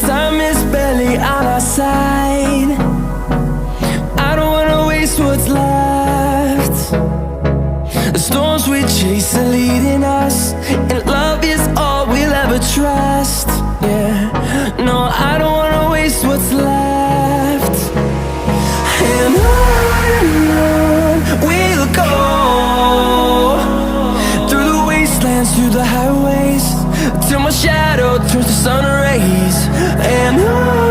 time is barely on our side. I don't wanna waste what's left. The storms we chase are leading us, and love is all we'll ever trust. Yeah, no, I don't wanna waste what's left. And on we'll go, through the wastelands, through the highways, till my shadow turns to sun rays. And on